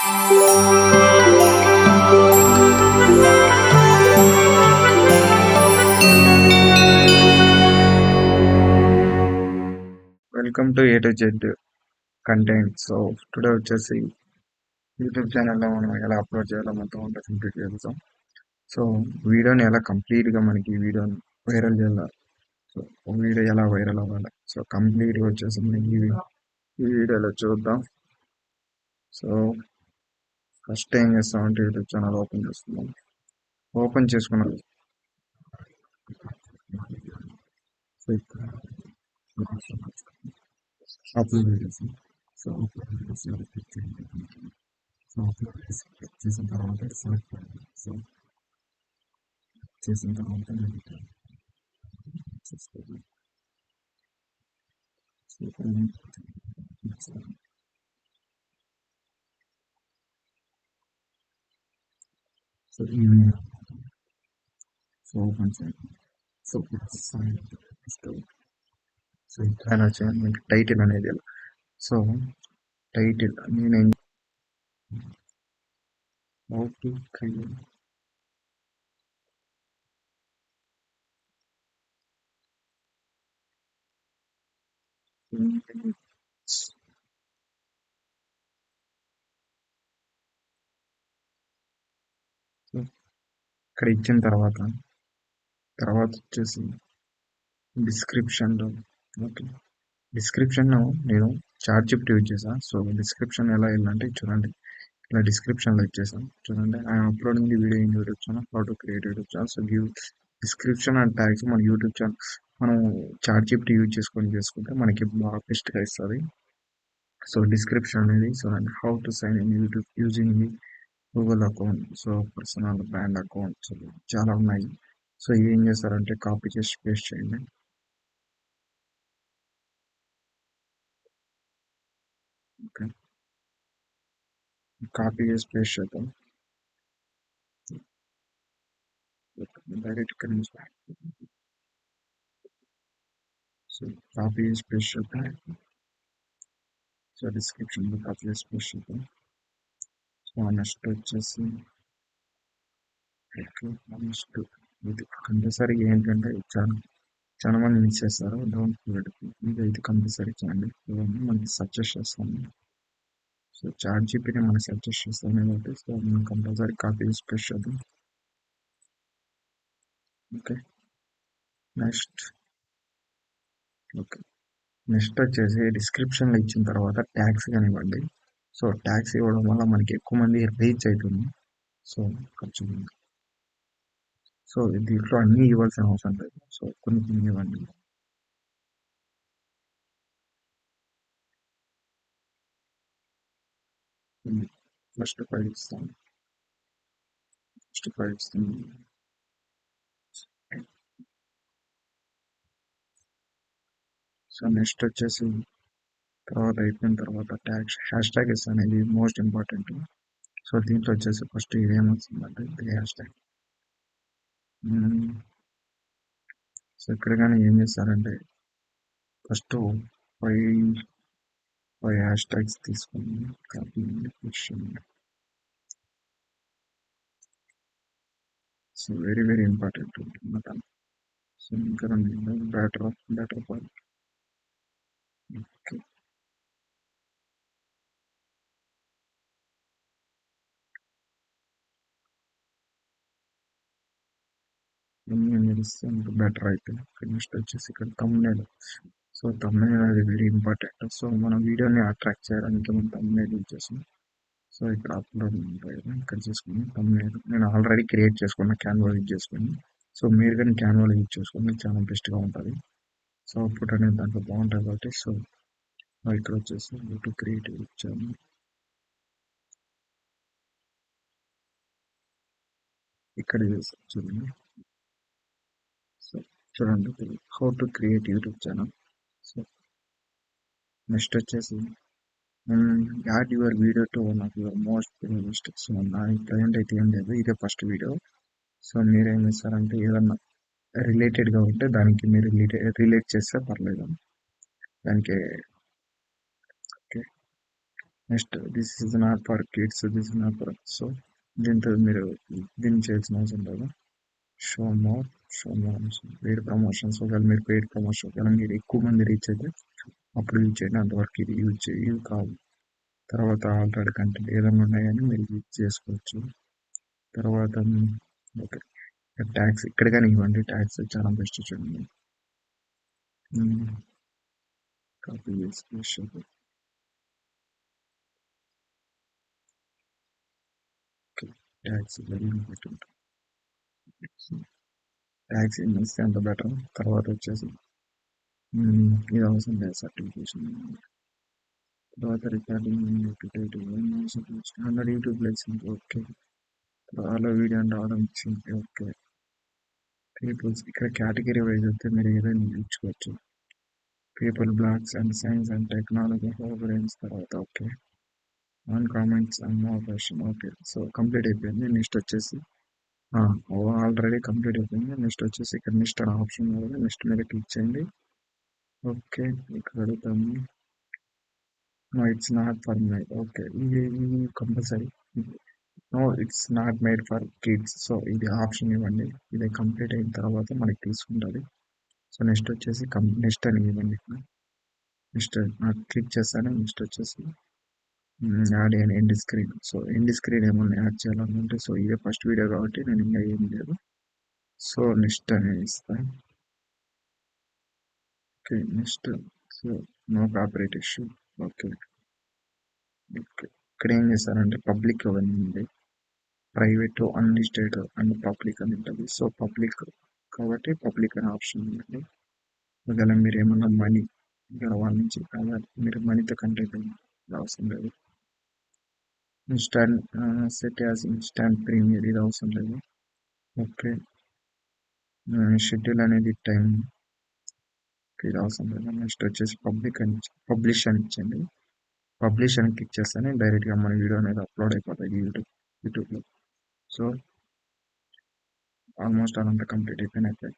Welcome to A to Z content. So today వచ్చేసి YouTube ఛానల్లో మనం ఎలా అప్లోడ్ చేయాలో మొత్తం అంతా కంప్లీట్ చేస్తాం. సో వీడియోని ఎలా కంప్లీట్గా మనకి వీడియోని వైరల్ చేయాలి, సో వీడియో ఎలా వైరల్ అవ్వాలి, సో కంప్లీట్గా వచ్చేసి మనకి ఈ వీడియోలో చూద్దాం. సో ఫస్ట్ ఏం చేస్తామంటే యూట్యూబ్ ఛానల్ ఓపెన్ చేస్తున్నాం. ఓపెన్ చేసుకున్నాం. సో ఇక్కడ అప్లోడ్ చేసి సో అప్లోడ్ చేసిన తర్వాత సెలెక్ట్ చేయాలి. సో చేసిన తర్వాత చేస్తాను. సో సో ఓపెన్ చేయండి. సో సో ఇక్కడ వచ్చేది మీకు టైటిల్ అనేది. సో టైటిల్ నేను హౌ టు క్రియేట్ ఇక్కడ ఇచ్చిన తర్వాత వచ్చేసి డిస్క్రిప్షన్లో, ఓకే, డిస్క్రిప్షన్లో నేను చాట్‌జిపిటి యూజ్ చేశాను. సో డిస్క్రిప్షన్ ఎలా వెళ్ళాలంటే చూడండి, ఇలా డిస్క్రిప్షన్లో ఇచ్చేసాను చూడండి. I'm uploading the video in YouTube channel, how to create YouTube channel. So give description and tags. మన యూట్యూబ్ ఛానల్ మనం చాట్‌జిపిటి యూజ్ చేసుకుంటే మనకి బాగా బెస్ట్గా ఇస్తుంది. సో డిస్క్రిప్షన్ అనేది. So and how to sign in YouTube using the Google account, so personal brand account, so చాలా ఉన్నాయి. సో ఏం చేస్తారంటే కాపీ చేసి పేస్ట్ చేయండి. ఓకే, కాపీ చేసి పేస్ట్ చేద్దాం. డైరెక్ట్ ఇక్కడ నుంచి సో కాపీ చేసి పేస్ట్ చేద్దాం. సో డిస్క్రిప్షన్లో కాపీ చేసి పేస్ట్ చేద్దాం. సో నెక్స్ట్ వచ్చేసి నెక్స్ట్ ఇది కంపల్సరీ ఏంటంటే చాలా మంది మిస్ చేస్తారు. డోంట్ ఫర్గెట్ ఇది కంపల్సరీ చేయండి. ఇవన్నీ మనకి సజెస్ట్ చేస్తాను. సో చాట్‌జిపిటి మనకి సజెస్ట్ చేస్తాను కాబట్టి సో మనం కంపల్సరీ కాపీ చేసి పేస్ట్ చేద్దాం. ఓకే, నెక్స్ట్ ఓకే నెక్స్ట్ వచ్చేసి డిస్క్రిప్షన్లో ఇచ్చిన తర్వాత ట్యాగ్స్ కానివ్వండి. సో ట్యాగ్స్ ఇవ్వడం వల్ల మనకి ఎక్కువ మంది రీచ్ అవుతుంది. సో ఖర్చు సో దీంట్లో అన్నీ ఇవ్వాల్సిన అవసరం లేదు. సో కొన్ని ఇవ్వండి. ఫస్ట్ ఫైవ్ ఇస్తాను. సో నెక్స్ట్ వచ్చేసి తర్వాత అయిపోయిన తర్వాత ట్యాగ్స్ హ్యాష్ ట్యాగ్ ఇస్తాను. ఇది మోస్ట్ ఇంపార్టెంట్. సో దీంట్లో వచ్చేసి ఫస్ట్ ఇదేమొస్తుందంటే ఇది హ్యాష్ ట్యాగ్. సో ఇక్కడ కానీ ఏం చేస్తారంటే ఫస్ట్ ఫైవ్ హ్యాష్ ట్యాగ్స్ తీసుకొని copy question. So very very important అనమాట. సో ఇంకా బెటర్ పాయింట్. ఓకే, ఇస్తే ఇంకా బెటర్ అయితే నెక్స్ట్ వచ్చేసి ఇక్కడ thumbnail. సో thumbnail అది వెరీ ఇంపార్టెంట్. సో మన వీడియోని అట్రాక్ట్ చేయడానికి మనం thumbnail యూజ్ చేస్తాం. సో ఇక్కడ అప్లోడ్ ఉంటాయి కదా, ఇక్కడ చేసుకుని thumbnail నేను ఆల్రెడీ క్రియేట్ చేసుకున్న క్యాన్వా యూజ్ చేసుకుని. సో మీరు కానీ క్యాన్వాలో యూజ్ చేసుకుని చాలా బెస్ట్గా ఉంటుంది. సో అవుట్పుట్ అనేది దాంట్లో బాగుంటుంది కాబట్టి సో ఇక్కడ వచ్చేసి యూట్యూబ్ క్రియేట్ ఇచ్చాను. ఇక్కడ చేస్తాను చూడండి. సో చూడండి how to create YouTube channel. So next వచ్చేసి add your video to one of your most playlist. So నా ప్రజెంట్ అయితే ఏం లేదు, ఇదే ఫస్ట్ వీడియో. సో మీరేం చేస్తారంటే ఏదన్నా రిలేటెడ్గా ఉంటే దానికి మీరు రిలేట్ చేస్తే పర్లేదు. దానికి okay, next this is not for kids, this is not for. So దీంతో మీరు దీన్ని చేయాల్సిన అవసరం లేదు. Show more, show more paid promotions. ఒకవేళ మీరు పెయిడ్ ప్రమోషన్ ఒకవేళ మీరు ఎక్కువ మంది రీచ్ అయితే అప్పుడు యూజ్ చేయండి, అంతవరకు ఇది యూజ్ కాదు. తర్వాత ఆల్రెడీ కంటెంట్ ఏదైనా ఉన్నాయని మీరు యూజ్ చేసుకోవచ్చు. తర్వాత ఓకే, ట్యాక్స్ ఇక్కడ కానీ ఇవ్వండి, ట్యాక్స్ చాలా బెస్ట్ చూడండి. కాపీ చేసి ట్యాక్స్ వెరీ ఇంపార్టెంట్. ట్యాక్స్ ఏం ఇస్తే అంత బెటర్. తర్వాత వచ్చేసి ఇది అవసరం లేదు సర్టిఫికేషన్. తర్వాత recording hundred YouTube likes okay. అలా వీడియో అంటే రావడం ఇచ్చింది ఓకే. పీపుల్స్ ఇక్కడ కేటగిరీ వైజ్ అయితే మీరు ఏదైనా ఇచ్చుకోవచ్చు. People blogs and science and technology brains. తర్వాత okay on comments and no question okay. So complete అయిపోయింది. నెక్స్ట్ వచ్చేసి ఆల్రెడీ కంప్లీట్ అయిపోయింది. నెక్స్ట్ వచ్చేసి ఇక్కడ నెక్స్ట్ అనే ఆప్షన్ ఉంది, నెక్స్ట్ మీద క్లిక్ చేయండి. ఓకే ఇక్కడ అడుగుతాము no it's not for my. Okay ఇది compulsory. No it's not made for kids. So ఇది ఆప్షన్ ఇవ్వండి. ఇది కంప్లీట్ అయిన తర్వాత మనకి తీసుకుంటుంది. సో నెక్స్ట్ వచ్చేసి నెక్స్ట్ అని ఇవ్వండి. నెక్స్ట్ క్లిక్ చేస్తాను. నెక్స్ట్ వచ్చేసి add and end screen. So end screen ఏమన్నా యాడ్ చేయాలనుకుంటే సో ఇదే ఫస్ట్ వీడియో కాబట్టి నేను ఇంకా ఏం లేదు. సో నెక్స్ట్ అనేది ఇస్తాను. Okay next. So no copyright issue. Okay okay ఇక్కడ ఏం చేస్తారంటే పబ్లిక్ అవన్నీ ఉంది, ప్రైవేట్ అన్లిస్టెడ్ అండ్ పబ్లిక్ అని ఉంటుంది. సో పబ్లిక్ కాబట్టి పబ్లిక్ అనే ఆప్షన్ ఉంది. ఒకవేళ మీరు ఏమన్నా మనీ ఇక్కడ వాళ్ళ నుంచి కావాలి, మీరు మనీతో కంటెంట్ అవసరం లేదు. Instant set as instant premiere ఇది అవసరం లేదు. ఓకే షెడ్యూల్ అనేది టైం ఇది అవసరం లేదు. నెక్స్ట్ వచ్చేసి పబ్లిష్ అని ఇచ్చండి. పబ్లిష్ అని క్లిక్ చేస్తేనే డైరెక్ట్గా మన వీడియో అనేది అప్లోడ్ అయిపోతుంది యూట్యూబ్లో. సో ఆల్మోస్ట్ అదంతా కంప్లీట్ అయిపోయినట్టే.